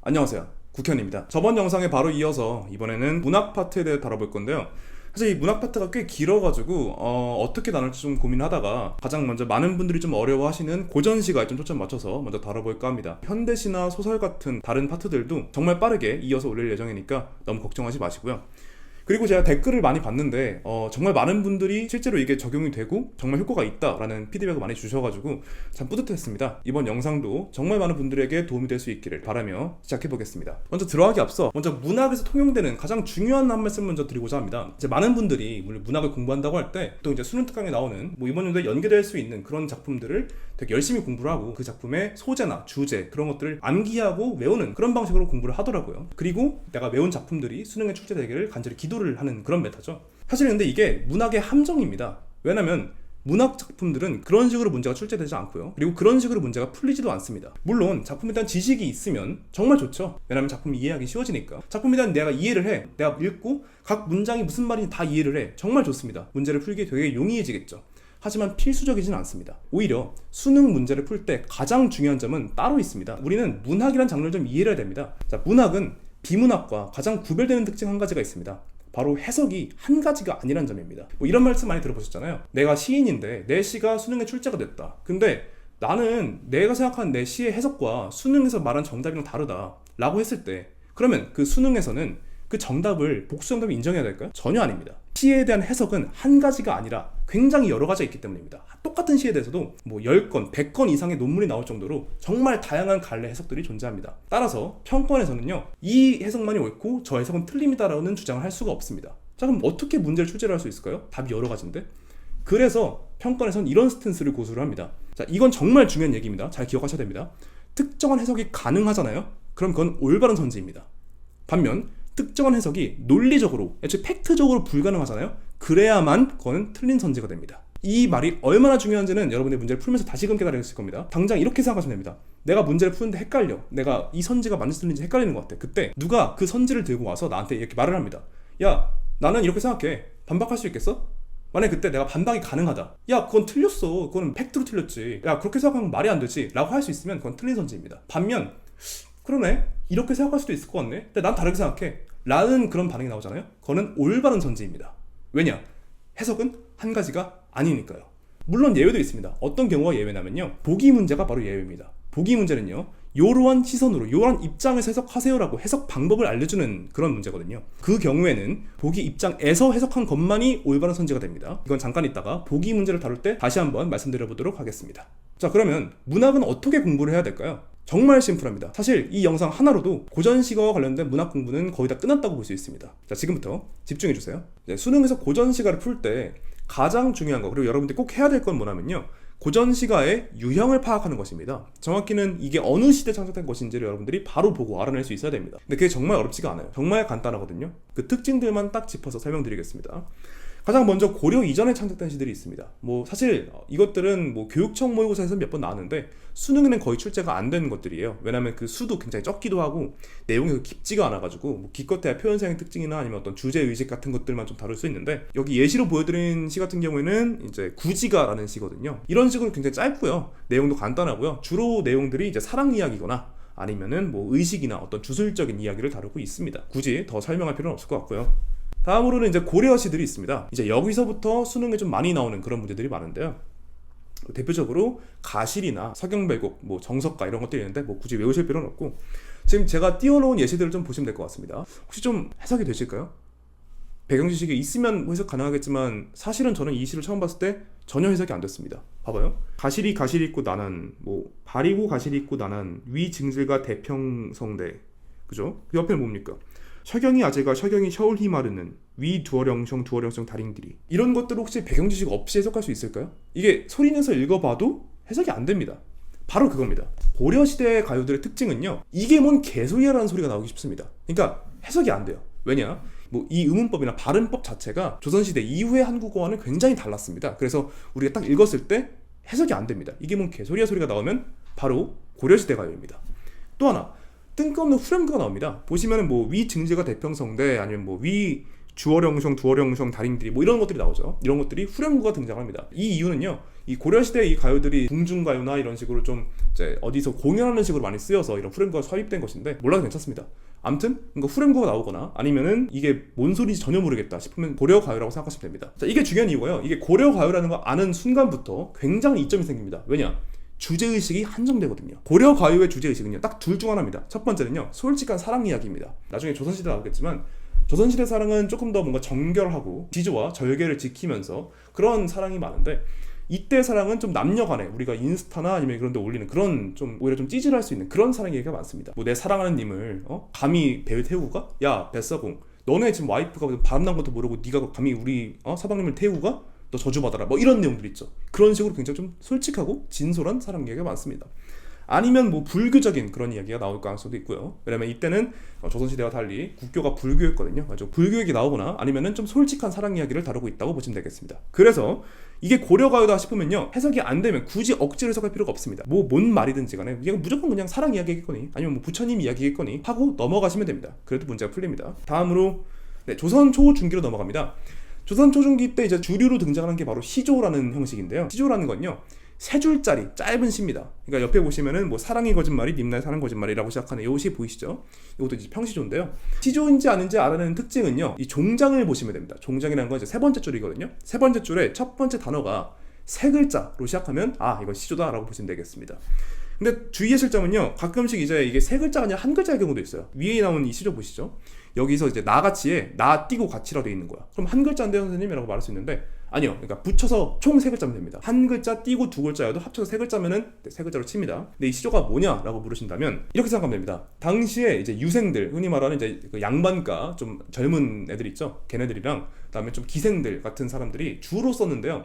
안녕하세요, 국현입니다. 저번 영상에 바로 이어서 이번에는 문학 파트에 대해 다뤄볼 건데요. 사실 이 문학 파트가 꽤 길어가지고 어떻게 나눌지 좀 고민하다가 가장 먼저 많은 분들이 좀 어려워하시는 고전시가에 좀 초점 맞춰서 먼저 다뤄볼까 합니다. 현대시나 소설 같은 다른 파트들도 정말 빠르게 이어서 올릴 예정이니까 너무 걱정하지 마시고요. 그리고 제가 댓글을 많이 봤는데 정말 많은 분들이 실제로 이게 적용이 되고 정말 효과가 있다라는 피드백을 많이 주셔가지고 참 뿌듯했습니다. 이번 영상도 정말 많은 분들에게 도움이 될 수 있기를 바라며 시작해보겠습니다. 먼저 들어가기 앞서 먼저 문학에서 통용되는 가장 중요한 한 말씀 먼저 드리고자 합니다. 이제 많은 분들이 물론 문학을 공부한다고 할 때 또 이제 수능 특강에 나오는 이번 연도에 연계될 수 있는 그런 작품들을 되게 열심히 공부를 하고 그 작품의 소재나 주제 그런 것들을 암기하고 외우는 그런 방식으로 공부를 하더라고요. 그리고 내가 외운 작품들이 수능에 출제되기를 간절히 기도를 하는 그런 메타죠. 사실 근데 이게 문학의 함정입니다. 왜냐면 문학 작품들은 그런 식으로 문제가 출제되지 않고요. 그리고 그런 식으로 문제가 풀리지도 않습니다. 물론 작품에 대한 지식이 있으면 정말 좋죠. 왜냐면 작품이 이해하기 쉬워지니까. 작품에 대한 내가 이해를 해. 내가 읽고 각 문장이 무슨 말인지 다 이해를 해. 정말 좋습니다. 문제를 풀기 되게 용이해지겠죠. 하지만 필수적이진 않습니다. 오히려 수능 문제를 풀 때 가장 중요한 점은 따로 있습니다. 우리는 문학이란 장르를 좀 이해를 해야 됩니다. 자, 문학은 비문학과 가장 구별되는 특징 한 가지가 있습니다. 바로 해석이 한 가지가 아니란 점입니다. 이런 말씀 많이 들어보셨잖아요. 내가 시인인데 내 시가 수능에 출제가 됐다. 근데 나는 내가 생각하는 내 시의 해석과 수능에서 말한 정답이랑 다르다 라고 했을 때 그러면 그 수능에서는 그 정답을 복수 정답을 인정해야 될까요? 전혀 아닙니다. 시에 대한 해석은 한 가지가 아니라 굉장히 여러 가지가 있기 때문입니다. 똑같은 시에 대해서도 10건, 100건 이상의 논문이 나올 정도로 정말 다양한 갈래 해석들이 존재합니다. 따라서 평권에서는요, 이 해석만이 옳고 저 해석은 틀림이다라는 주장을 할 수가 없습니다. 자, 그럼 어떻게 문제를 출제를 할 수 있을까요? 답이 여러 가지인데. 그래서 평권에서는 이런 스탠스를 고수를 합니다. 자, 이건 정말 중요한 얘기입니다. 잘 기억하셔야 됩니다. 특정한 해석이 가능하잖아요? 그럼 그건 올바른 선지입니다. 반면 특정한 해석이 논리적으로, 애초에 팩트적으로 불가능하잖아요? 그래야만 그거는 틀린 선지가 됩니다. 이 말이 얼마나 중요한지는 여러분의 문제를 풀면서 다시금 깨달으실 겁니다. 당장 이렇게 생각하시면 됩니다. 내가 문제를 푸는데 헷갈려. 내가 이 선지가 맞는지 틀린지 헷갈리는 것 같아. 그때 누가 그 선지를 들고 와서 나한테 이렇게 말을 합니다. 야, 나는 이렇게 생각해. 반박할 수 있겠어? 만약에 그때 내가 반박이 가능하다. 야, 그건 틀렸어. 그건 팩트로 틀렸지. 야, 그렇게 생각하면 말이 안 되지. 라고 할 수 있으면 그건 틀린 선지입니다. 반면 그러네? 이렇게 생각할 수도 있을 것 같네? 근데 난 다르게 생각해. 라는 그런 반응이 나오잖아요? 그거는 올바른 선지입니다. 왜냐? 해석은 한 가지가 아니니까요. 물론 예외도 있습니다. 어떤 경우가 예외냐면요, 보기 문제가 바로 예외입니다. 보기 문제는요, 요러한 시선으로, 요러한 입장에서 해석하세요라고 해석 방법을 알려주는 그런 문제거든요. 그 경우에는 보기 입장에서 해석한 것만이 올바른 선지가 됩니다. 이건 잠깐 있다가 보기 문제를 다룰 때 다시 한번 말씀드려보도록 하겠습니다. 자, 그러면 문학은 어떻게 공부를 해야 될까요? 정말 심플합니다. 사실 이 영상 하나로도 고전시가와 관련된 문학 공부는 거의 다 끝났다고 볼 수 있습니다. 자, 지금부터 집중해주세요. 수능에서 고전시가를 풀 때 가장 중요한 거, 그리고 여러분들이 꼭 해야 될 건 뭐냐면요, 고전시가의 유형을 파악하는 것입니다. 정확히는 이게 어느 시대에 창작된 것인지를 여러분들이 바로 보고 알아낼 수 있어야 됩니다. 근데 그게 정말 어렵지가 않아요. 정말 간단하거든요. 그 특징들만 딱 짚어서 설명드리겠습니다. 가장 먼저 고려 이전에 창작된 시들이 있습니다. 사실 이것들은 교육청 모의고사에서 몇 번 나왔는데 수능에는 거의 출제가 안 되는 것들이에요. 왜냐하면 그 수도 굉장히 적기도 하고 내용이 깊지가 않아가지고 기껏해야 표현상의 특징이나 아니면 어떤 주제 의식 같은 것들만 좀 다룰 수 있는데, 여기 예시로 보여드린 시 같은 경우에는 이제 구지가라는 시거든요. 이런 식으로 굉장히 짧고요. 내용도 간단하고요. 주로 내용들이 이제 사랑 이야기거나 아니면은 의식이나 어떤 주술적인 이야기를 다루고 있습니다. 굳이 더 설명할 필요는 없을 것 같고요. 다음으로는 이제 고려 시들이 있습니다. 이제 여기서부터 수능에 좀 많이 나오는 그런 문제들이 많은데요. 대표적으로 가실이나 서경별곡, 정석가 이런 것들이 있는데 굳이 외우실 필요는 없고, 지금 제가 띄워놓은 예시들을 좀 보시면 될 것 같습니다. 혹시 좀 해석이 되실까요? 배경 지식이 있으면 해석 가능하겠지만 사실은 저는 이 시를 처음 봤을 때 전혀 해석이 안 됐습니다. 봐봐요. 가실이 있고 나난, 발이고 가실이 있고 나난, 위 증질과 대평성대, 그죠? 그 옆에는 뭡니까? 셔경이 아재가 셔경이 셔울히 마르는, 위 두어령성 다링들이. 이런 것들을 혹시 배경 지식 없이 해석할 수 있을까요? 이게 소리내서 읽어봐도 해석이 안 됩니다. 바로 그겁니다. 고려시대 가요들의 특징은요, 이게 뭔 개소리야라는 소리가 나오기 쉽습니다. 그러니까 해석이 안 돼요. 왜냐? 이 음운법이나 발음법 자체가 조선시대 이후의 한국어와는 굉장히 달랐습니다. 그래서 우리가 딱 읽었을 때 해석이 안 됩니다. 이게 뭔 개소리야 소리가 나오면 바로 고려시대 가요입니다. 또 하나, 뜬금없는 후렴구가 나옵니다. 보시면은 위 증제가 대평성대, 아니면 위 주어령성 다링들이 이런 것들이 나오죠. 이런 것들이 후렴구가 등장합니다. 이 이유는요, 이 고려시대 이 가요들이 궁중가요나 이런 식으로 좀 이제 어디서 공연하는 식으로 많이 쓰여서 이런 후렴구가 삽입된 것인데 몰라도 괜찮습니다. 아무튼 뭔가 후렴구가 나오거나 아니면은 이게 뭔 소리인지 전혀 모르겠다 싶으면 고려가요라고 생각하시면 됩니다. 자, 이게 중요한 이유고요. 이게 고려가요라는 거 아는 순간부터 굉장히 이점이 생깁니다. 왜냐? 주제의식이 한정되거든요. 고려가요의 주제의식은요 딱 둘 중 하나입니다. 첫 번째는요 솔직한 사랑 이야기입니다. 나중에 조선시대 나오겠지만 조선시대 사랑은 조금 더 뭔가 정결하고 지조와 절개를 지키면서 그런 사랑이 많은데, 이때 사랑은 좀 남녀간에 우리가 인스타나 아니면 그런 데 올리는 그런 좀 오히려 좀 찌질할 수 있는 그런 사랑 얘기가 많습니다. 뭐 내 사랑하는 님을 감히 배에 태우고 가? 야 뱃사공, 너네 지금 와이프가 바람난 것도 모르고 네가 감히 우리 사방님을 태우고 가? 너 저주받아라. 뭐 이런 내용들 있죠. 그런 식으로 굉장히 좀 솔직하고 진솔한 사랑 이야기가 많습니다. 아니면 뭐 불교적인 그런 이야기가 나올 가능성도 있고요. 왜냐면 이때는 조선시대와 달리 국교가 불교였거든요. 아주 불교 얘기 나오거나 아니면은 좀 솔직한 사랑 이야기를 다루고 있다고 보시면 되겠습니다. 그래서 이게 고려가요다 싶으면요 해석이 안 되면 굳이 억지로 해석할 필요가 없습니다. 뭐 뭔 말이든지 간에 이건 무조건 그냥 사랑 이야기겠거니 아니면 뭐 부처님 이야기겠거니 하고 넘어가시면 됩니다. 그래도 문제가 풀립니다. 다음으로 조선 초중기로 넘어갑니다. 조선 초중기 때 이제 주류로 등장하는 게 바로 시조라는 형식인데요. 시조라는 건요 세 줄짜리 짧은 시입니다. 그러니까 옆에 보시면은 뭐 사랑이 거짓말이 님나의 사랑 거짓말이라고 시작하는 이 시 보이시죠? 이것도 이제 평시조인데요. 시조인지 아닌지 알아내는 특징은요 이 종장을 보시면 됩니다. 종장이라는 건 이제 세 번째 줄이거든요. 세 번째 줄에 첫 번째 단어가 세 글자로 시작하면 이건 시조다라고 보시면 되겠습니다. 근데 주의하실 점은요 가끔씩 이제 이게 세 글자가 아니라 한 글자의 경우도 있어요. 위에 나온 이 시조 보시죠? 여기서 이제 나가치에 나 띄고 가치라고 되어 있는 거야. 그럼 한 글자인데 선생님이라고 말할 수 있는데 아니요. 그러니까 붙여서 총 세 글자면 됩니다. 한 글자 띄고 두 글자여도 합쳐서 세 글자면은 세 글자로 칩니다. 근데 이 시조가 뭐냐라고 물으신다면 이렇게 생각하면 됩니다. 당시에 이제 유생들, 흔히 말하는 이제 그 양반가 좀 젊은 애들 있죠. 걔네들이랑 그다음에 좀 기생들 같은 사람들이 주로 썼는데요.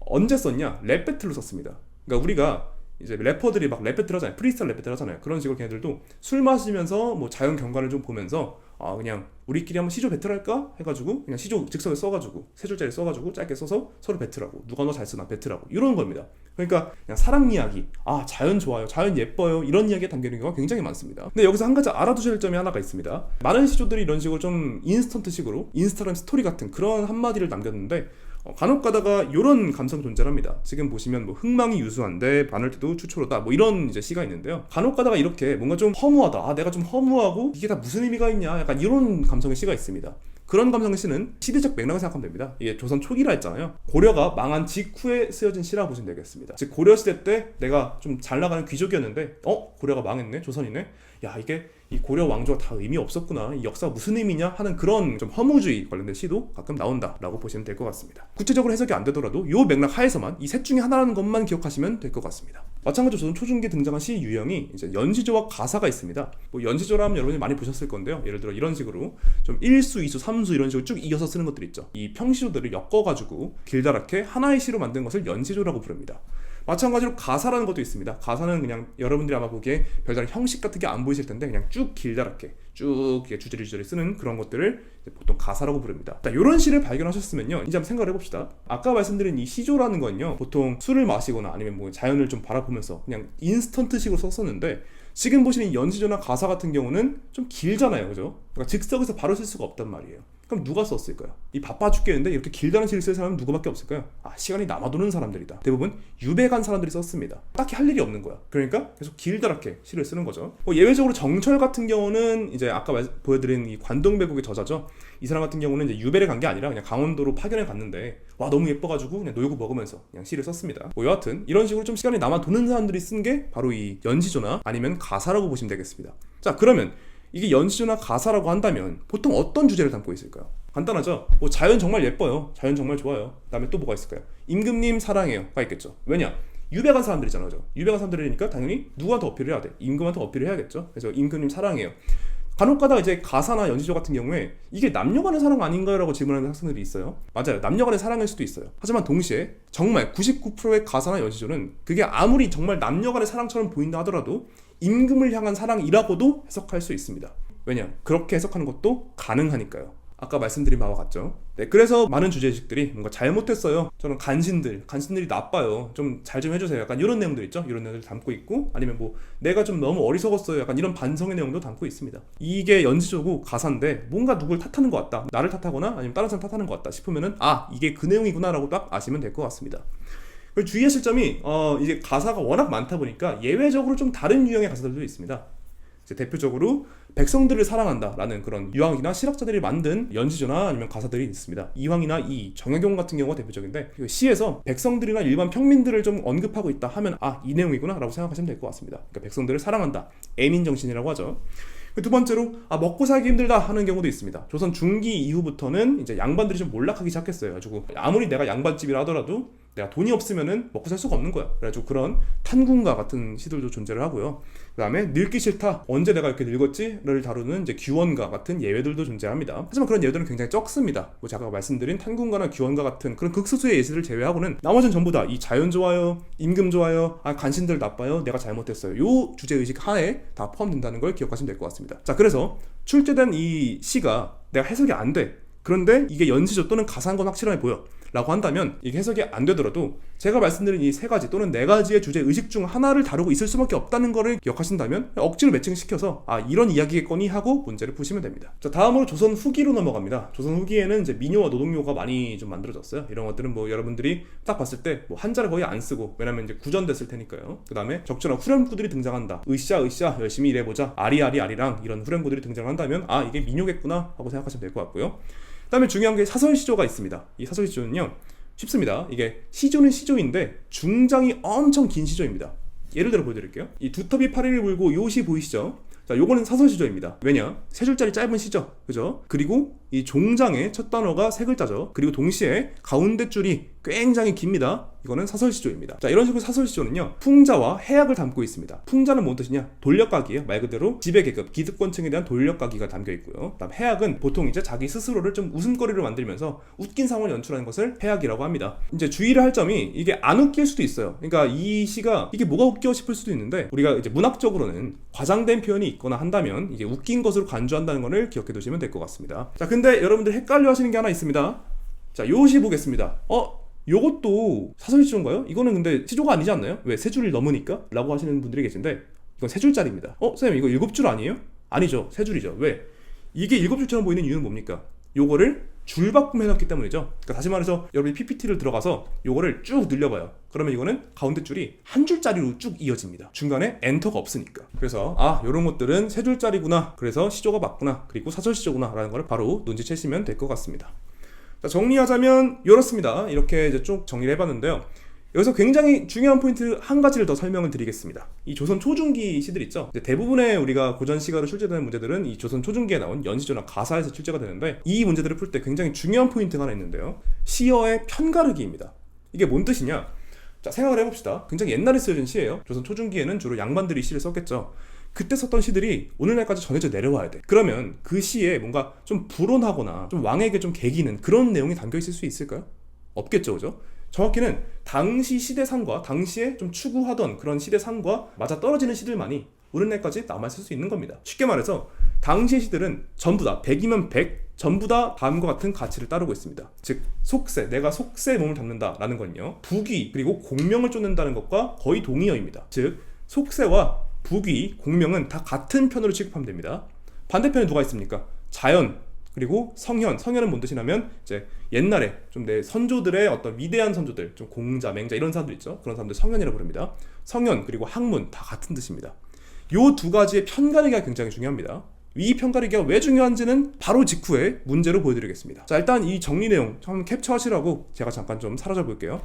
언제 썼냐? 랩 배틀로 썼습니다. 그러니까 우리가 이제 래퍼들이 막 랩 배틀 하잖아요. 프리스타일 랩 배틀 하잖아요. 그런 식으로 걔네들도 술 마시면서 뭐 자연 경관을 좀 보면서 그냥 우리끼리 한번 시조 배틀할까? 해가지고 그냥 시조 즉석에 써가지고 세 줄짜리 써가지고 짧게 써서 서로 배틀하고 누가 더 잘 쓰나 배틀하고 이런 겁니다. 그러니까 그냥 사랑 이야기, 자연 좋아요, 자연 예뻐요 이런 이야기에 담기는 경우가 굉장히 많습니다. 근데 여기서 한 가지 알아두실 점이 하나가 있습니다. 많은 시조들이 이런 식으로 좀 인스턴트식으로 인스타그램 스토리 같은 그런 한마디를 남겼는데 간혹 가다가 이런 감성 존재합니다. 지금 보시면 뭐 흥망이 유수한데 바늘띠도 추초로다 뭐 이런 이제 시가 있는데요. 간혹 가다가 이렇게 뭔가 좀 허무하다. 내가 좀 허무하고 이게 다 무슨 의미가 있냐. 약간 이런 감성의 시가 있습니다. 그런 감성의 시는 시대적 맥락을 생각하면 됩니다. 이게 조선 초기라 했잖아요. 고려가 망한 직후에 쓰여진 시라고 보시면 되겠습니다. 즉 고려시대 때 내가 좀 잘 나가는 귀족이었는데 고려가 망했네? 조선이네? 야 이게 이 고려 왕조가 다 의미 없었구나. 이 역사가 무슨 의미냐 하는 그런 좀 허무주의 관련된 시도 가끔 나온다라고 보시면 될 것 같습니다. 구체적으로 해석이 안 되더라도 이 맥락 하에서만 이 셋 중에 하나라는 것만 기억하시면 될 것 같습니다. 마찬가지로 조선 초중기에 등장한 시 유형이 이제 연시조와 가사가 있습니다. 뭐 연시조라면 여러분이 많이 보셨을 건데요. 예를 들어 이런 식으로 좀 1수, 2수, 3수 이런 식으로 쭉 이어서 쓰는 것들 있죠. 이 평시조들을 엮어가지고 길다랗게 하나의 시로 만든 것을 연시조라고 부릅니다. 마찬가지로 가사라는 것도 있습니다. 가사는 그냥 여러분들이 아마 보기에 별다른 형식 같은 게 안 보이실 텐데 그냥 쭉 길다랗게 쭉 주저리 쓰는 그런 것들을 보통 가사라고 부릅니다. 이런 시를 발견하셨으면요 이제 한번 생각을 해봅시다. 아까 말씀드린 이 시조라는 건요 보통 술을 마시거나 아니면 뭐 자연을 좀 바라보면서 그냥 인스턴트식으로 썼었는데 지금 보시는 연시조나 가사 같은 경우는 좀 길잖아요, 그죠? 그러니까 즉석에서 바로 쓸 수가 없단 말이에요. 그럼 누가 썼을까요? 이 바빠 죽겠는데 이렇게 길다란 시를 쓸 사람은 누구밖에 없을까요? 시간이 남아도는 사람들이다. 대부분 유배 간 사람들이 썼습니다. 딱히 할 일이 없는 거야. 그러니까 계속 길다랗게 시를 쓰는 거죠. 예외적으로 정철 같은 경우는 이제 아까 보여드린 이 관동배국의 저자죠. 이 사람 같은 경우는 이제 유배를 간 게 아니라 그냥 강원도로 파견을 갔는데 너무 예뻐가지고 그냥 놀고 먹으면서 그냥 시를 썼습니다. 여하튼 이런 식으로 좀 시간이 남아도는 사람들이 쓴 게 바로 이 연시조나 아니면 가사라고 보시면 되겠습니다. 자, 그러면 이게 연시조나 가사라고 한다면 보통 어떤 주제를 담고 있을까요? 간단하죠? 자연 정말 예뻐요. 자연 정말 좋아요. 그다음에 또 뭐가 있을까요? 임금님 사랑해요가 있겠죠. 왜냐? 유배 간 사람들이잖아요. 그죠? 유배 간 사람들이니까 당연히 누구한테 어필을 해야 돼? 임금한테 어필을 해야겠죠. 그래서 임금님 사랑해요. 간혹 가다가 이제 가사나 연시조 같은 경우에 이게 남녀간의 사랑 아닌가요? 라고 질문하는 학생들이 있어요. 맞아요. 남녀간의 사랑일 수도 있어요. 하지만 동시에 정말 99%의 가사나 연시조는 그게 아무리 정말 남녀간의 사랑처럼 보인다 하더라도 임금을 향한 사랑이라고도 해석할 수 있습니다. 왜냐? 그렇게 해석하는 것도 가능하니까요. 아까 말씀드린 바와 같죠. 그래서 많은 주제의식들이 뭔가 잘못했어요. 저는 간신들이 나빠요. 좀 잘 좀 해주세요. 약간 이런 내용들 있죠. 이런 내용들 담고 있고 아니면 뭐 내가 좀 너무 어리석었어요. 약간 이런 반성의 내용도 담고 있습니다. 이게 연시조고 가사인데 뭔가 누굴 탓하는 것 같다. 나를 탓하거나 아니면 다른 사람 탓하는 것 같다 싶으면은 이게 그 내용이구나 라고 딱 아시면 될 것 같습니다. 그리고 주의하실 점이 이제 가사가 워낙 많다 보니까 예외적으로 좀 다른 유형의 가사들도 있습니다. 이제 대표적으로 백성들을 사랑한다라는 그런 유학이나 실학자들이 만든 연시조나 아니면 가사들이 있습니다. 이황이나 정약용 같은 경우가 대표적인데 시에서 백성들이나 일반 평민들을 좀 언급하고 있다 하면 이 내용이구나 라고 생각하시면 될 것 같습니다. 그러니까 백성들을 사랑한다, 애민정신이라고 하죠. 두 번째로 먹고 살기 힘들다 하는 경우도 있습니다. 조선 중기 이후부터는 이제 양반들이 좀 몰락하기 시작했어요. 그래가지고 아무리 내가 양반집이라 하더라도 내가 돈이 없으면은 먹고 살 수가 없는 거야. 그래가지고 그런 탄군가 같은 시들도 존재를 하고요. 그 다음에 늙기 싫다, 언제 내가 이렇게 늙었지를 다루는 이제 규원가 같은 예외들도 존재합니다. 하지만 그런 예외들은 굉장히 적습니다. 제가 말씀드린 탄군가나 규원가 같은 그런 극소수의 예시들을 제외하고는 나머지는 전부 다 이 자연 좋아요, 임금 좋아요, 간신들 나빠요, 내가 잘못했어요, 요 주제의식 하에 다 포함된다는 걸 기억하시면 될 것 같습니다. 자, 그래서 출제된 이 시가 내가 해석이 안 돼, 그런데 이게 연시조 또는 가사인 건 확실하게 보여 라고 한다면 이게 해석이 안 되더라도 제가 말씀드린 이 세 가지 또는 네 가지의 주제 의식 중 하나를 다루고 있을 수밖에 없다는 거를 기억하신다면 억지로 매칭시켜서 이런 이야기겠거니 하고 문제를 푸시면 됩니다. 자, 다음으로 조선 후기로 넘어갑니다. 조선 후기에는 이제 민요와 노동요가 많이 좀 만들어졌어요. 이런 것들은 여러분들이 딱 봤을 때 한자를 거의 안 쓰고, 왜냐면 이제 구전됐을 테니까요. 그 다음에 적절한 후렴구들이 등장한다. 으쌰 열심히 일해보자, 아리아리 아리랑 이런 후렴구들이 등장한다면 이게 민요겠구나 하고 생각하시면 될 것 같고요. 그 다음에 중요한 게 사설시조가 있습니다. 이 사설시조는요, 쉽습니다. 이게 시조는 시조인데 중장이 엄청 긴 시조입니다. 예를 들어 보여드릴게요. 이 두터비 파리를 물고 요시 보이시죠? 자, 요거는 사설시조입니다. 왜냐? 세 줄짜리 짧은 시죠, 그죠? 그리고 이 종장의 첫 단어가 세 글자죠. 그리고 동시에 가운데 줄이 굉장히 깁니다. 이거는 사설시조입니다. 자, 이런 식으로 사설시조는요, 풍자와 해악을 담고 있습니다. 풍자는 뭔 뜻이냐? 돌려가기예요. 말 그대로 지배계급, 기득권층에 대한 돌려가기가 담겨 있고요. 그다음 해악은 보통 이제 자기 스스로를 좀 웃음거리로 만들면서 웃긴 상황을 연출하는 것을 해악이라고 합니다. 이제 주의를 할 점이 이게 안 웃길 수도 있어요. 그러니까 이 시가 이게 뭐가 웃겨 싶을 수도 있는데, 우리가 이제 문학적으로는 과장된 표현이 있거나 한다면 이게 웃긴 것으로 간주한다는 것을 기억해 두시면 될 것 같습니다. 자, 근데 여러분들 헷갈려 하시는 게 하나 있습니다. 자, 요시 보겠습니다. 요것도 사설시조인가요? 이거는 근데 시조가 아니지 않나요? 왜 세 줄을 넘으니까? 라고 하시는 분들이 계신데, 이건 세 줄짜리입니다. 선생님 이거 7줄 아니에요? 아니죠, 세 줄이죠. 왜? 이게 7줄처럼 보이는 이유는 뭡니까? 요거를 줄바꿈해놨기 때문이죠. 그러니까 다시 말해서 여러분이 PPT를 들어가서 요거를 쭉 늘려봐요. 그러면 이거는 가운데 줄이 한 줄짜리로 쭉 이어집니다. 중간에 엔터가 없으니까. 그래서 요런 것들은 세 줄짜리구나, 그래서 시조가 맞구나, 그리고 사설시조구나 라는 걸 바로 눈치채시면 될 것 같습니다. 자, 정리하자면 이렇습니다. 이렇게 이제 쭉 정리를 해봤는데요. 여기서 굉장히 중요한 포인트 한 가지를 더 설명을 드리겠습니다. 이 조선 초중기 시들 있죠. 대부분의 우리가 고전 시가로 출제되는 문제들은 이 조선 초중기에 나온 연시조나 가사에서 출제가 되는데, 이 문제들을 풀 때 굉장히 중요한 포인트가 하나 있는데요. 시어의 편가르기입니다. 이게 뭔 뜻이냐? 자, 생각을 해봅시다. 굉장히 옛날에 쓰여진 시예요. 조선 초중기에는 주로 양반들이 시를 썼겠죠. 그때 썼던 시들이 오늘날까지 전해져 내려와야 돼. 그러면 그 시에 뭔가 좀 불온하거나 좀 왕에게 좀 개기는 그런 내용이 담겨 있을 수 있을까요? 없겠죠, 그죠? 정확히는 당시 시대상과 당시에 좀 추구하던 그런 시대상과 맞아 떨어지는 시들만이 오늘날까지 남아있을 수 있는 겁니다. 쉽게 말해서 당시의 시들은 전부 다 100이면 100, 전부 다 다음과 같은 가치를 따르고 있습니다. 즉 속세, 내가 속세에 몸을 담는다라는 건요, 부귀 그리고 공명을 쫓는다는 것과 거의 동의어입니다. 즉 속세와 부귀, 공명은 다 같은 편으로 취급하면 됩니다. 반대편에 누가 있습니까? 자연, 그리고 성현. 성현은 뭔 뜻이냐면 이제 옛날에 좀 내 선조들의 어떤 위대한 선조들, 좀 공자, 맹자 이런 사람들 있죠. 그런 사람들 성현이라고 부릅니다. 성현 그리고 학문 다 같은 뜻입니다. 요 두 가지의 편가르기가 굉장히 중요합니다. 이 편가르기가 왜 중요한지는 바로 직후에 문제로 보여드리겠습니다. 자, 일단 이 정리 내용 한번 캡처하시라고 제가 잠깐 좀 사라져 볼게요.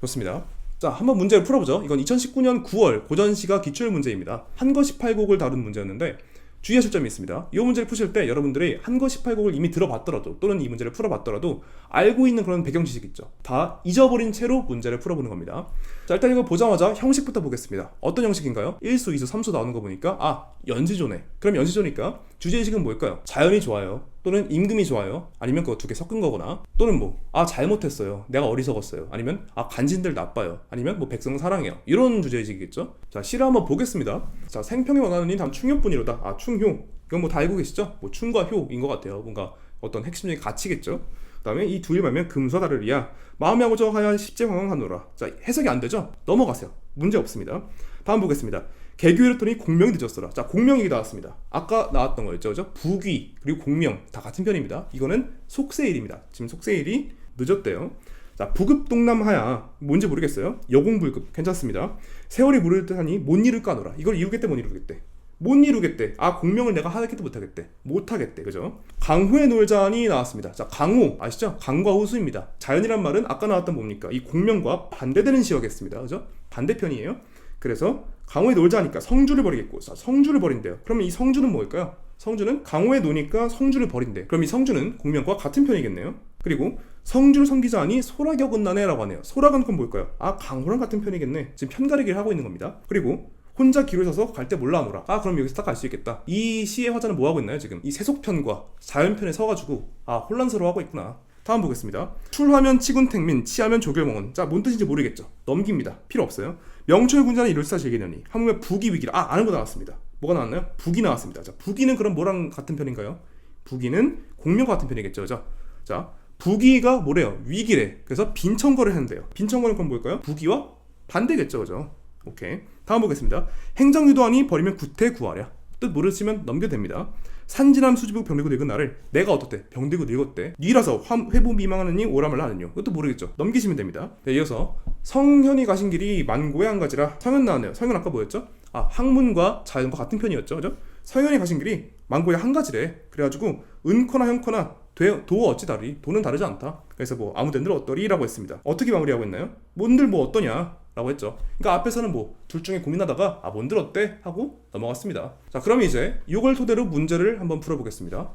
좋습니다. 자, 한번 문제를 풀어보죠. 이건 2019년 9월 고전시가 기출문제입니다. 한거 18곡을 다룬 문제였는데 주의하실 점이 있습니다. 이 문제를 푸실 때 여러분들이 한거 18곡을 이미 들어봤더라도 또는 이 문제를 풀어봤더라도 알고 있는 그런 배경 지식 있죠. 다 잊어버린 채로 문제를 풀어보는 겁니다. 자, 일단 이거 보자마자 형식부터 보겠습니다. 어떤 형식인가요? 1수, 2수, 3수 나오는 거 보니까 연시조네. 그럼 연시조니까 주제의식은 뭘까요? 자연이 좋아요, 또는 임금이 좋아요, 아니면 그거 두 개 섞은 거거나, 또는 잘못했어요, 내가 어리석었어요, 아니면 간신들 나빠요, 아니면 백성 사랑해요, 이런 주제의식이겠죠. 자, 시를 한번 보겠습니다. 자, 생평이 원하는 이 다음 충효뿐이로다. 충효, 이건 다 알고 계시죠? 충과 효인 것 같아요. 뭔가 어떤 핵심적인 가치겠죠. 그 다음에 이 둘이 말면 금서 다르리야 마음이 하고저 하야 십제황황하노라. 자, 해석이 안 되죠? 넘어가세요. 문제 없습니다. 다음 보겠습니다. 개교이랬더니 공명이 늦었어라. 자, 공명이 나왔습니다. 아까 나왔던 거였죠, 그죠? 부귀 그리고 공명 다 같은 편입니다. 이거는 속세일입니다. 지금 속세일이 늦었대요. 자, 부급동남하야 뭔지 모르겠어요. 여공불급 괜찮습니다. 세월이 무르를 듯하니 못 이룰까노라. 이걸 이루겠대 못 이루겠대. 못 이루겠대. 아, 공명을 내가 하겠대 못하겠대. 못하겠대. 그죠? 강호의 놀자니 나왔습니다. 자, 강호 아시죠? 강과 호수입니다. 자연이란 말은 아까 나왔던 뭡니까? 이 공명과 반대되는 시어겠습니다. 그죠? 반대편이에요. 그래서 강호의 놀자니까 성주를 버리겠고, 자, 성주를 버린대요. 그러면 이 성주는 뭘까요? 성주는 강호의 노니까 성주를 버린대. 그럼 이 성주는 공명과 같은 편이겠네요. 그리고 성주를 섬기자 하니 소락여군나네 라고 하네요. 소락은 그럼 뭘까요? 아, 강호랑 같은 편이겠네. 지금 편가르기를 하고 있는 겁니다. 그리고 혼자 길을 서서 갈 때 몰라노라. 아, 그럼 여기서 딱 갈 수 있겠다. 이 시의 화자는 뭐 하고 있나요? 지금 이 세속편과 자연편에 서가지고 아, 혼란스러워하고 있구나. 다음 보겠습니다. 출하면 치군택민, 치하면 조결몽은. 자, 뭔 뜻인지 모르겠죠. 넘깁니다. 필요 없어요. 명철군자는 이룰사 즐기느니 하물며 북이 위기라. 아, 아는 거 나왔습니다. 뭐가 나왔나요? 북이 나왔습니다. 자, 북이는 그럼 뭐랑 같은 편인가요? 북이는 공명과 같은 편이겠죠. 자, 북이가 뭐래요? 위기래. 그래서 빈청거를 했는데요. 빈청거는 그럼 뭘까요? 북이와 반대겠죠. 그죠? 오케이. 다음 보겠습니다. 행정유도하니 버리면 구태구하랴. 뜻 모르시면 넘겨도 됩니다. 산지남 수지북 병들고 늙은 나를 내가 어떻대? 병들고 늙었대. 니라서 회부 미망하느니 오라말라 하느뇨. 이것도 모르겠죠. 넘기시면 됩니다. 네, 이어서 성현이 가신 길이 만고에 한 가지라. 성현 나왔네요. 성현 아까 뭐였죠? 아, 학문과 자연과 같은 편이었죠. 그죠? 성현이 가신 길이 만고에 한 가지래. 그래가지고 은커나 형커나 도 어찌 다르리? 도는 다르지 않다. 그래서 뭐 아무데나 어떠리라고 했습니다. 어떻게 마무리하고 있나요? 뭔들 뭐 어떠냐? 라고 했죠. 그러니까 앞에서는 뭐 둘 중에 고민하다가 아, 뭔들 어때? 하고 넘어갔습니다. 자, 그럼 이제 이걸 토대로 문제를 한번 풀어보겠습니다.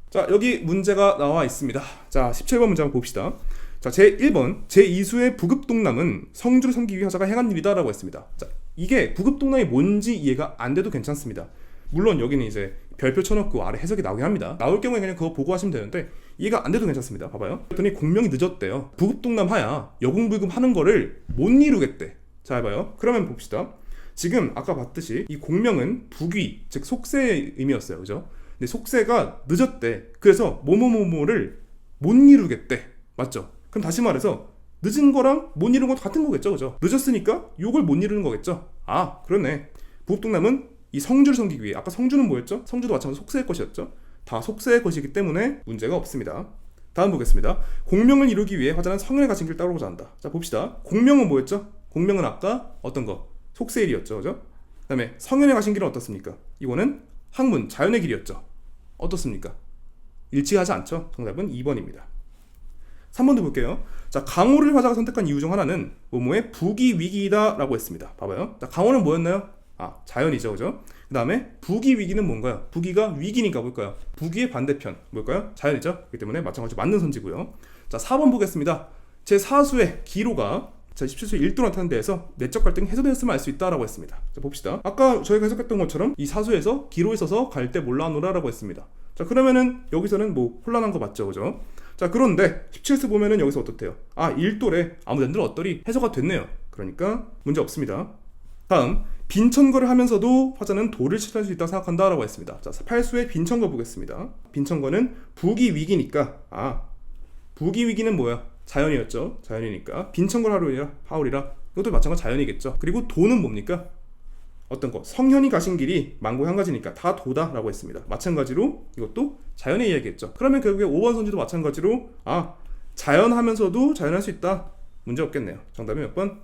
자, 여기 문제가 나와 있습니다. 자, 17번 문제 한번 봅시다. 자, 제1번 제2수의 부급동남은 성주를 섬기기 위해 하자가 행한 일이다 라고 했습니다. 자, 이게 부급동남이 뭔지 이해가 안 돼도 괜찮습니다. 물론 여기는 이제 별표 쳐놓고 아래 해석이 나오긴 합니다. 나올 경우에 그냥 그거 보고 하시면 되는데 이해가 안 돼도 괜찮습니다. 봐봐요. 그랬더니 공명이 늦었대요. 부급동남 하야 여공불급 하는 거를 못 이루겠대. 자, 해봐요. 그러면 봅시다. 지금 아까 봤듯이 이 공명은 북위, 즉 속세의 의미였어요. 그죠? 근데 속세가 늦었대. 그래서 뭐뭐뭐뭐를 못 이루겠대. 맞죠? 그럼 다시 말해서 늦은 거랑 못 이루는 것도 같은 거겠죠. 그죠? 늦었으니까 요걸 못 이루는 거겠죠. 아, 그렇네. 부급동남은 이 성주를 섬기기 위해, 아까 성주는 뭐였죠? 성주도 마찬가지로 속세의 것이었죠. 다 속세의 것이기 때문에 문제가 없습니다. 다음 보겠습니다. 공명을 이루기 위해 화자는 성현에 가신 길을 따르고자 한다. 자, 봅시다. 공명은 뭐였죠? 공명은 아까 어떤 거? 속세의 일이었죠. 그죠? 그 다음에 성현에 가신 길은 어떻습니까? 이거는 학문, 자연의 길이었죠. 어떻습니까? 일치하지 않죠? 정답은 2번입니다. 3번도 볼게요. 자, 강호를 화자가 선택한 이유 중 하나는 뭐뭐의 북이 위기이다 라고 했습니다. 봐봐요. 자, 강호는 뭐였나요? 아, 자연이죠. 그죠? 그 다음에 북이 위기는 뭔가요? 북이가 위기니까 뭘까요? 북이의 반대편 뭘까요? 자연이죠. 그렇기 때문에 마찬가지로 맞는 선지고요. 자, 4번 보겠습니다. 제4수의 기로가 자, 17수 1도 나타난 데에서 내적 갈등이 해소되었음을 알 수 있다라고 했습니다. 자, 봅시다. 아까 저희가 해석했던 것처럼 이 사수에서 기로에 서서 갈 때 몰라노라라고 했습니다. 자, 그러면은 여기서는 뭐 혼란한 거 맞죠? 그죠? 자, 그런데 17수 보면은 여기서 어떻대요? 아, 1도래 아무데나 어떠리 해소가 됐네요. 그러니까 문제 없습니다. 다음, 빈천거를 하면서도 화자는 도를 실천할 수 있다고 생각한다라고 했습니다. 자, 8수의 빈천거 보겠습니다. 빈천거는 북이 위기니까, 아, 북이 위기는 뭐야? 자연이었죠. 자연이니까 빈천거를 하오리라. 이것도 마찬가지로 자연이겠죠. 그리고 도는 뭡니까? 어떤 거? 성현이 가신 길이 만고의 한 가지니까 다 도다라고 했습니다. 마찬가지로 이것도 자연의 이야기겠죠. 그러면 결국에 5번 선지도 마찬가지로 아, 자연하면서도 자연할 수 있다. 문제 없겠네요. 정답이 몇 번?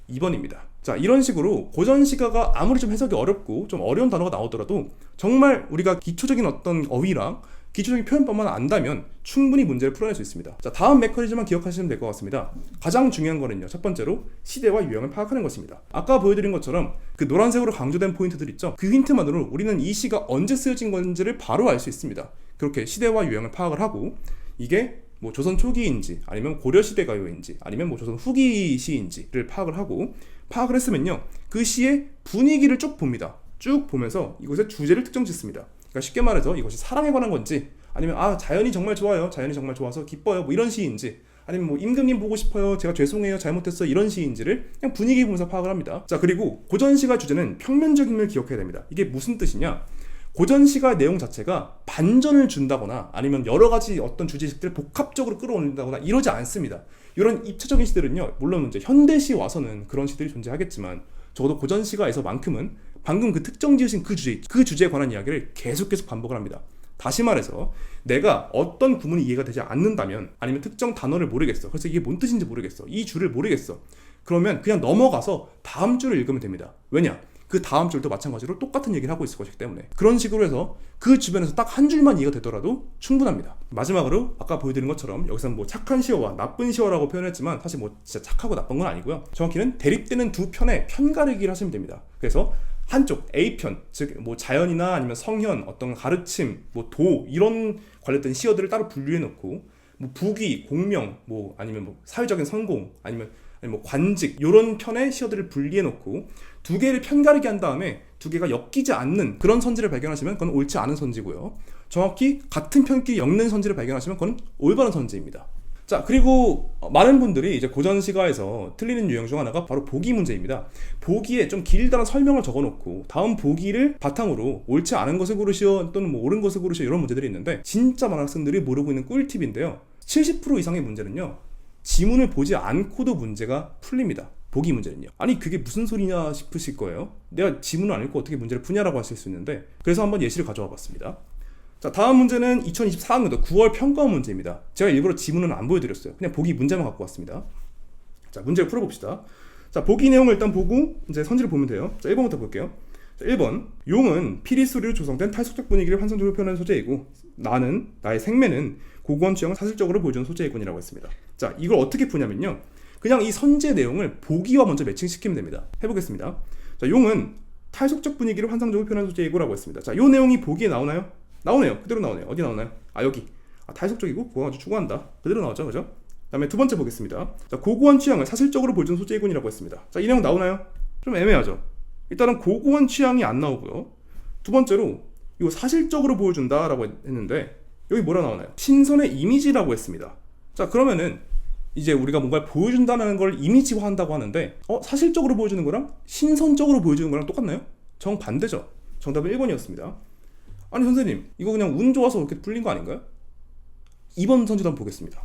2번입니다. 자, 이런 식으로 고전시가가 아무리 좀 해석이 어렵고 좀 어려운 단어가 나오더라도 정말 우리가 기초적인 어떤 어휘랑 기초적인 표현법만 안다면 충분히 문제를 풀어낼 수 있습니다. 자, 다음 메커니즘만 기억하시면 될 것 같습니다. 가장 중요한 거는요, 첫 번째로 시대와 유형을 파악하는 것입니다. 아까 보여드린 것처럼 그 노란색으로 강조된 포인트들 있죠? 그 힌트만으로 우리는 이 시가 언제 쓰여진 건지를 바로 알 수 있습니다. 그렇게 시대와 유형을 파악을 하고 이게 뭐 조선 초기인지 아니면 고려 시대 가요인지 아니면 뭐 조선 후기 시인지를 파악을 하고 파악을 했으면요, 그 시의 분위기를 쭉 봅니다. 쭉 보면서 이것의 주제를 특정 짓습니다. 그러니까 쉽게 말해서 이것이 사랑에 관한 건지 아니면 아, 자연이 정말 좋아요, 자연이 정말 좋아서 기뻐요, 뭐 이런 시인지 아니면 뭐 임금님 보고 싶어요, 제가 죄송해요, 잘못했어, 이런 시인지를 그냥 분위기 보면서 파악을 합니다. 자, 그리고 고전시가 주제는 평면적임을 기억해야 됩니다. 이게 무슨 뜻이냐? 고전시가 내용 자체가 반전을 준다거나 아니면 여러 가지 어떤 주제식들을 복합적으로 끌어올린다거나 이러지 않습니다. 이런 입체적인 시들은요, 물론 이제 현대시 와서는 그런 시들이 존재하겠지만 적어도 고전시가에서만큼은 방금 그 특정 지으신 그 주제에 관한 이야기를 계속 반복을 합니다. 다시 말해서 내가 어떤 구문이 이해가 되지 않는다면, 아니면 특정 단어를 모르겠어, 그래서 이게 뭔 뜻인지 모르겠어, 이 줄을 모르겠어, 그러면 그냥 넘어가서 다음 줄을 읽으면 됩니다. 왜냐? 그 다음 줄도 마찬가지로 똑같은 얘기를 하고 있을 것이기 때문에. 그런 식으로 해서 그 주변에서 딱 한 줄만 이해가 되더라도 충분합니다. 마지막으로 아까 보여드린 것처럼 여기서는 뭐 착한 시어와 나쁜 시어라고 표현했지만 사실 뭐 진짜 착하고 나쁜 건 아니고요. 정확히는 대립되는 두 편의 편가르기를 하시면 됩니다. 그래서 한쪽 A편, 즉 뭐 자연이나 아니면 성현, 어떤 가르침, 뭐 도, 이런 관련된 시어들을 따로 분류해 놓고, 뭐 부귀, 공명, 뭐 아니면 뭐 사회적인 성공, 아니면 뭐 관직, 이런 편의 시어들을 분리해 놓고 두 개를 편가르기 한 다음에 두 개가 엮이지 않는 그런 선지를 발견하시면 그건 옳지 않은 선지고요. 정확히 같은 편끼리 엮는 선지를 발견하시면 그건 올바른 선지입니다. 자, 그리고 많은 분들이 이제 고전 시가에서 틀리는 유형 중 하나가 바로 보기 문제입니다. 보기에 좀 길다란 설명을 적어놓고 다음 보기를 바탕으로 옳지 않은 것을 고르시오 또는 뭐 옳은 것을 고르시오, 이런 문제들이 있는데 진짜 많은 학생들이 모르고 있는 꿀팁인데요. 70% 이상의 문제는요, 지문을 보지 않고도 문제가 풀립니다. 보기 문제는요. 아니 그게 무슨 소리냐 싶으실 거예요. 내가 지문을 안 읽고 어떻게 문제를 푸냐라고 하실 수 있는데, 그래서 한번 예시를 가져와 봤습니다. 자, 다음 문제는 2024학년도 9월 평가원 문제입니다. 제가 일부러 지문은 안 보여드렸어요. 그냥 보기 문제만 갖고 왔습니다. 자, 문제를 풀어봅시다. 자, 보기 내용을 일단 보고 이제 선지를 보면 돼요. 자, 1번부터 볼게요. 자, 1번, 용은 피리 소리로 조성된 탈속적 분위기를 환상적으로 표현하는 소재이고, 나의 생매는 고고한 취향을 사실적으로 보여주는 소재이군이라고 했습니다. 자, 이걸 어떻게 푸냐면요, 그냥 이 선지의 내용을 보기와 먼저 매칭시키면 됩니다. 해보겠습니다. 자, 용은 탈속적 분위기를 환상적으로 표현하는 소재이고라고 했습니다. 자, 이 내용이 보기에 나오나요? 나오네요. 그대로 나오네요. 어디 나오나요? 아, 여기. 탈속적이고 고고한 아주 추구한다. 그대로 나오죠, 그죠? 그 다음에 두 번째 보겠습니다. 자, 고고한 취향을 사실적으로 보여주는 소재이군이라고 했습니다. 자, 이 내용 나오나요? 좀 애매하죠. 일단은 고고한 취향이 안 나오고요. 두 번째로 이거 사실적으로 보여준다라고 했는데 여기 뭐라 나오나요? 신선의 이미지라고 했습니다. 자, 그러면은 이제 우리가 뭔가를 보여준다는 걸 이미지화한다고 하는데 사실적으로 보여주는 거랑 신선적으로 보여주는 거랑 똑같나요? 정반대죠. 정답은 1번이었습니다. 아니 선생님, 이거 그냥 운 좋아서 그렇게 풀린 거 아닌가요? 2번 선지도 한번 보겠습니다.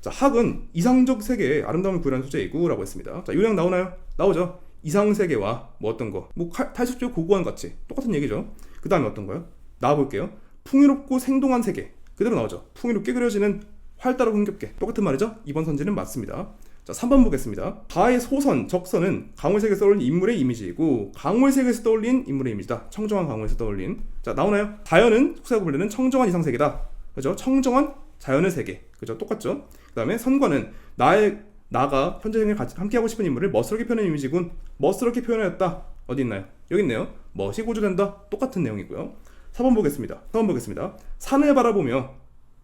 자, 학은 이상적 세계의 아름다움을 구현하는 소재이고 라고 했습니다. 자, 이 내용 나오나요? 나오죠. 이상 세계와 뭐 어떤 거, 뭐 탈속적 고고한 같이 똑같은 얘기죠. 그 다음에 어떤 거요? 나와볼게요. 풍요롭고 생동한 세계, 그대로 나오죠. 풍요롭게 그려지는 활달하고 흥겹게, 똑같은 말이죠. 2번 선지는 맞습니다. 자, 3번 보겠습니다. 가의 소선, 적선은 강월색에서 떠올린 인물의 이미지이고 강월색에서 떠올린 인물의 이미지다. 청정한 강월에서 떠올린. 자, 나오나요? 자연은 속세가 구별되는 청정한 이상세계다. 그죠? 청정한 자연의 세계. 그죠? 똑같죠? 그 다음에 선과는 나가 현재생을 함께하고 싶은 인물을 멋스럽게 표현한 이미지군. 멋스럽게 표현하였다. 어디 있나요? 여기 있네요. 멋이 고조된다. 똑같은 내용이고요. 4번 보겠습니다. 산을 바라보며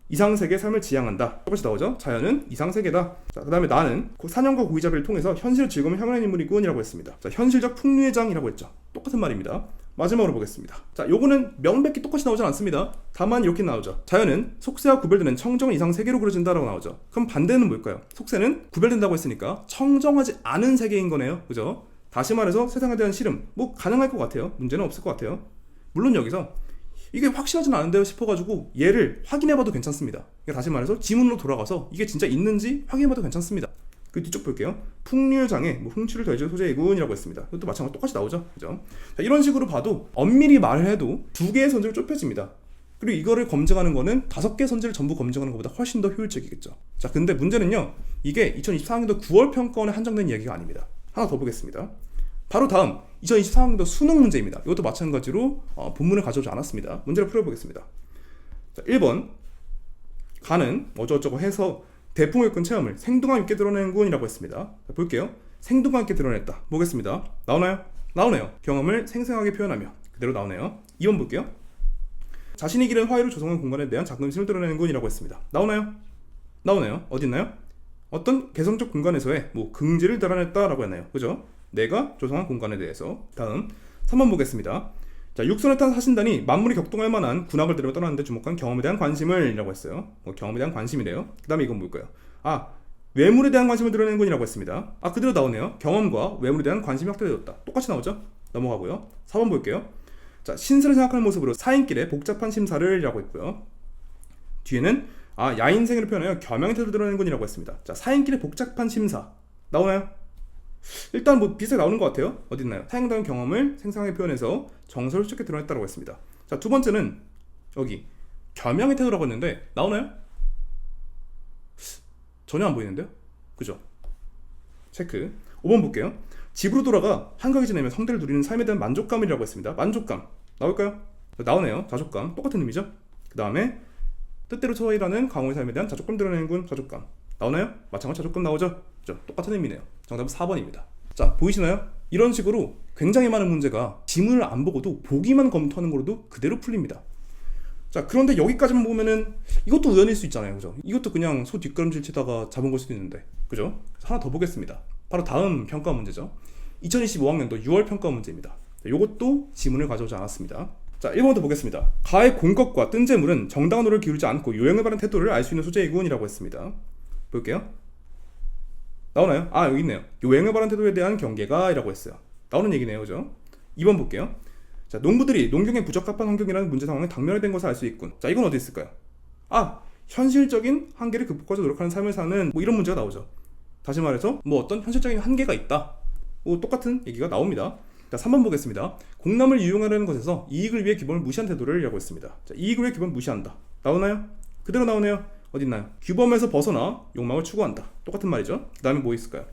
이상세계의 삶을 지향한다. 똑같이 나오죠? 자연은 이상세계다. 자, 그 다음에 나는 사냥과 고기잡이를 통해서 현실의 즐거움을 향하는 인물이군 이라고 했습니다. 자, 현실적 풍류의 장이라고 했죠. 똑같은 말입니다. 마지막으로 보겠습니다. 자, 요거는 명백히 똑같이 나오진 않습니다. 다만 이렇게 나오죠. 자연은 속세와 구별되는 청정한 이상세계로 그려진다라고 나오죠. 그럼 반대는 뭘까요? 속세는 구별된다고 했으니까 청정하지 않은 세계인 거네요. 그죠? 다시 말해서 세상에 대한 싫음, 뭐 가능할 것 같아요. 문제는 없을 것 같아요. 물론 여기서 이게 확실하진 않은데요 싶어가지고 얘를 확인해봐도 괜찮습니다. 그러니까 다시 말해서 지문으로 돌아가서 이게 진짜 있는지 확인해봐도 괜찮습니다. 그 뒤쪽 볼게요. 풍류장에 뭐 흥취를 더해줄 소재이군이라고 했습니다. 이것도 마찬가지로 똑같이 나오죠, 그죠? 자, 이런 식으로 봐도 엄밀히 말을 해도 두 개의 선지를 좁혀집니다. 그리고 이거를 검증하는 거는 5개의 선지를 전부 검증하는 것보다 훨씬 더 효율적이겠죠. 자, 근데 문제는요, 이게 2024학년도 9월 평가원에 한정된 이야기가 아닙니다. 하나 더 보겠습니다. 바로 다음 2024학년도 수능 문제입니다. 이것도 마찬가지로 본문을 가져오지 않았습니다. 문제를 풀어보겠습니다. 자, 1번 가는 어쩌고저쩌고 해서 대풍을 끈 체험을 생동감 있게 드러내는군 이라고 했습니다. 자, 볼게요. 생동감 있게 드러냈다. 보겠습니다. 나오나요? 나오네요. 경험을 생생하게 표현하며. 그대로 나오네요. 2번 볼게요. 자신이 기른 화해를 조성한 공간에 대한 자긍심을 드러내는군 이라고 했습니다. 나오나요? 나오네요. 어딨나요? 어떤 개성적 공간에서의 뭐 긍지를 드러냈다라고 했나요? 그죠? 내가 조성한 공간에 대해서. 다음 3번 보겠습니다. 자, 육선을 탄 사신단이 만물이 격동할 만한 군악을 들여 떠나는데 주목한 경험에 대한 관심을 이라고 했어요. 경험에 대한 관심이래요. 그 다음에 이건 뭘까요? 외물에 대한 관심을 드러내는 군이라고 했습니다. 그대로 나오네요. 경험과 외물에 대한 관심이 확대되었다. 똑같이 나오죠? 넘어가고요. 4번 볼게요. 자, 신선을 생각하는 모습으로 사인길의 복잡한 심사를 이라고 했고요. 뒤에는 야인생을 표현하여 겸양의 태도를 드러내는 군이라고 했습니다. 자, 사인길의 복잡한 심사 나오나요? 일단 뭐 비슷하게 나오는 것 같아요. 어딨나요? 사용당한 경험을 생생하게 표현해서 정서를 쉽게 드러냈다고 했습니다. 자, 두 번째는 여기 겸양의 태도라고 했는데 나오나요? 전혀 안 보이는데요? 그죠? 체크. 5번 볼게요. 집으로 돌아가 한가위 지내며 성대를 누리는 삶에 대한 만족감이라고 했습니다. 만족감 나올까요? 나오네요. 자족감. 똑같은 의미죠. 그 다음에 뜻대로 처해라는 강호의 삶에 대한 자족감 드러내는군. 자족감 나오나요? 마찬가지 자족감 나오죠? 그죠? 똑같은 의미네요. 정답은 4번입니다. 자, 보이시나요? 이런 식으로 굉장히 많은 문제가 지문을 안 보고도 보기만 검토하는 거로도 그대로 풀립니다. 자, 그런데 여기까지만 보면은 이것도 우연일 수 있잖아요. 그죠? 이것도 그냥 소 뒷걸음질 치다가 잡은 걸 수도 있는데, 그죠? 하나 더 보겠습니다. 바로 다음 평가 문제죠. 2025학년도 6월 평가 문제입니다. 이것도 지문을 가져오지 않았습니다. 자, 1번부터 보겠습니다. 가의 공것과 뜬재물은 정당한 노력을 기울이지 않고 요행을 바른 태도를 알 수 있는 소재이군 이라고 했습니다. 볼게요. 나오나요? 아, 여기 있네요. 요행을 바른 태도에 대한 경계가 이라고 했어요. 나오는 얘기네요. 그죠? 2번 볼게요. 자, 농부들이 농경에 부적합한 환경이라는 문제 상황에 당면화된 것을 알 수 있군. 자, 이건 어디 있을까요? 아, 현실적인 한계를 극복하자 노력하는 삶을 사는 뭐 이런 문제가 나오죠. 다시 말해서 뭐 어떤 현실적인 한계가 있다. 뭐 똑같은 얘기가 나옵니다. 자, 3번 보겠습니다. 공남을 이용하려는 것에서 이익을 위해 기본을 무시한 태도를 이라고 했습니다. 자, 이익을 위해 기본을 무시한다. 나오나요? 그대로 나오네요. 어디 있나요? 규범에서 벗어나 욕망을 추구한다. 똑같은 말이죠. 그 다음에 뭐 있을까요?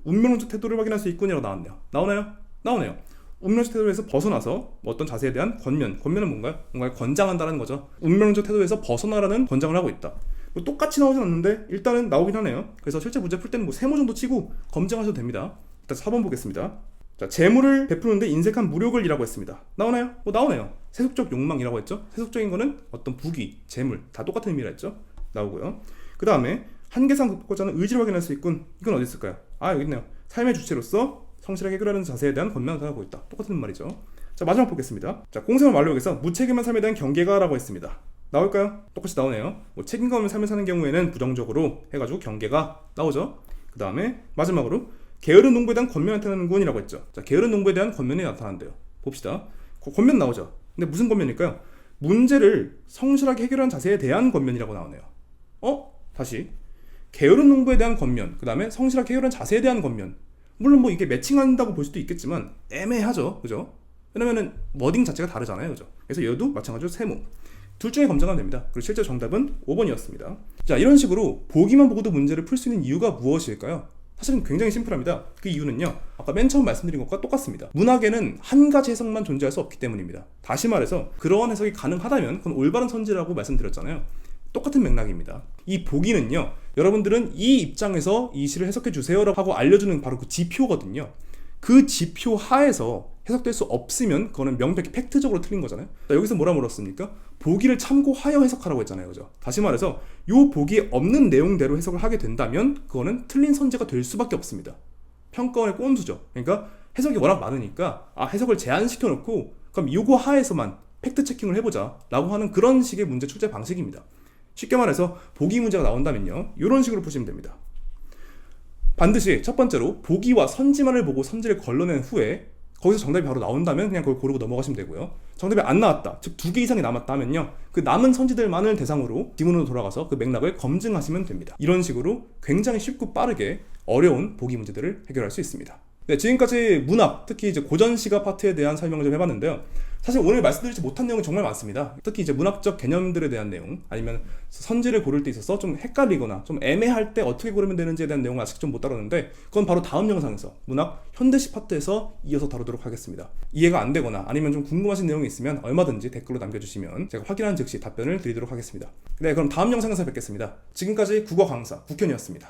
운명론적 태도를 확인할 수 있군이라고 나왔네요. 나오나요? 나오네요. 운명론적 태도에서 벗어나서 어떤 자세에 대한 권면은 뭔가요? 뭔가를 권장한다는 거죠. 운명론적 태도에서 벗어나라는 권장을 하고 있다. 뭐 똑같이 나오진 않는데 일단은 나오긴 하네요. 그래서 실제 문제 풀 때는 뭐 세모 정도 치고 검증하셔도 됩니다. 일단 4번 보겠습니다. 자, 재물을 베푸는데 인색한 무력을 이라고 했습니다. 나오나요? 뭐 나오네요. 세속적 욕망이라고 했죠. 세속적인 거는 어떤 부귀, 재물 다 똑같은 의미라 했죠. 나오고요. 그 다음에 한계상 극복하자 하는 의지를 확인할 수 있군. 이건 어디 있을까요? 아, 여기 있네요. 삶의 주체로서 성실하게 해결하는 자세에 대한 권면을 하고 있다. 똑같은 말이죠. 자, 마지막 보겠습니다. 자, 공생활 완료에서 무책임한 삶에 대한 경계가 라고 했습니다. 나올까요? 똑같이 나오네요. 뭐 책임감 없는 삶을 사는 경우에는 부정적으로 해가지고 경계가 나오죠. 그 다음에 마지막으로 게으른 농부에 대한 권면이 나타나는군 이라고 했죠. 자, 게으른 농부에 대한 권면이 나타난대요. 봅시다. 권면 나오죠. 근데 무슨 권면일까요? 문제를 성실하게 해결하는 자세에 대한 권면이라고 나오네요. 다시 게으른 농부에 대한 권면, 그 다음에 성실하게 해결하는 자세에 대한 권면. 물론 뭐 이게 매칭한다고 볼 수도 있겠지만 애매하죠. 그죠? 왜냐면은 워딩 자체가 다르잖아요. 그죠? 그래서 얘도 마찬가지로 세모. 둘 중에 검증하면 됩니다. 그리고 실제 정답은 5번이었습니다. 자, 이런 식으로 보기만 보고도 문제를 풀 수 있는 이유가 무엇일까요? 사실은 굉장히 심플합니다. 그 이유는요, 아까 맨 처음 말씀드린 것과 똑같습니다. 문학에는 한 가지 해석만 존재할 수 없기 때문입니다. 다시 말해서 그러한 해석이 가능하다면 그건 올바른 선지라고 말씀드렸잖아요. 똑같은 맥락입니다. 이 보기는요, 여러분들은 이 입장에서 이 시를 해석해 주세요라고 하고 알려주는 바로 그 지표거든요. 그 지표 하에서 해석될 수 없으면 그거는 명백히 팩트적으로 틀린 거잖아요. 자, 여기서 뭐라 물었습니까? 보기를 참고하여 해석하라고 했잖아요. 그죠? 다시 말해서 요 보기에 없는 내용대로 해석을 하게 된다면 그거는 틀린 선지가 될 수밖에 없습니다. 평가원의 꼼수죠. 그러니까 해석이 워낙 많으니까 해석을 제한시켜 놓고 그럼 요거 하에서만 팩트 체킹을 해보자 라고 하는 그런 식의 문제 출제 방식입니다. 쉽게 말해서 보기 문제가 나온다면요, 이런 식으로 푸시면 됩니다. 반드시 첫 번째로 보기와 선지만을 보고 선지를 걸러낸 후에 거기서 정답이 바로 나온다면 그냥 그걸 고르고 넘어가시면 되고요. 정답이 안 나왔다, 즉 2개 이상이 남았다면요, 그 남은 선지들만을 대상으로 지문으로 돌아가서 그 맥락을 검증하시면 됩니다. 이런 식으로 굉장히 쉽고 빠르게 어려운 보기 문제들을 해결할 수 있습니다. 네, 지금까지 문학, 특히 이제 고전시가 파트에 대한 설명을 좀 해봤는데요. 사실 오늘 말씀드리지 못한 내용이 정말 많습니다. 특히 이제 문학적 개념들에 대한 내용, 아니면 선지를 고를 때 있어서 좀 헷갈리거나 좀 애매할 때 어떻게 고르면 되는지에 대한 내용을 아직 좀 못 다뤘는데 그건 바로 다음 영상에서 문학 현대시 파트에서 이어서 다루도록 하겠습니다. 이해가 안 되거나 아니면 좀 궁금하신 내용이 있으면 얼마든지 댓글로 남겨주시면 제가 확인한 즉시 답변을 드리도록 하겠습니다. 네, 그럼 다음 영상에서 뵙겠습니다. 지금까지 국어 강사 국현이었습니다.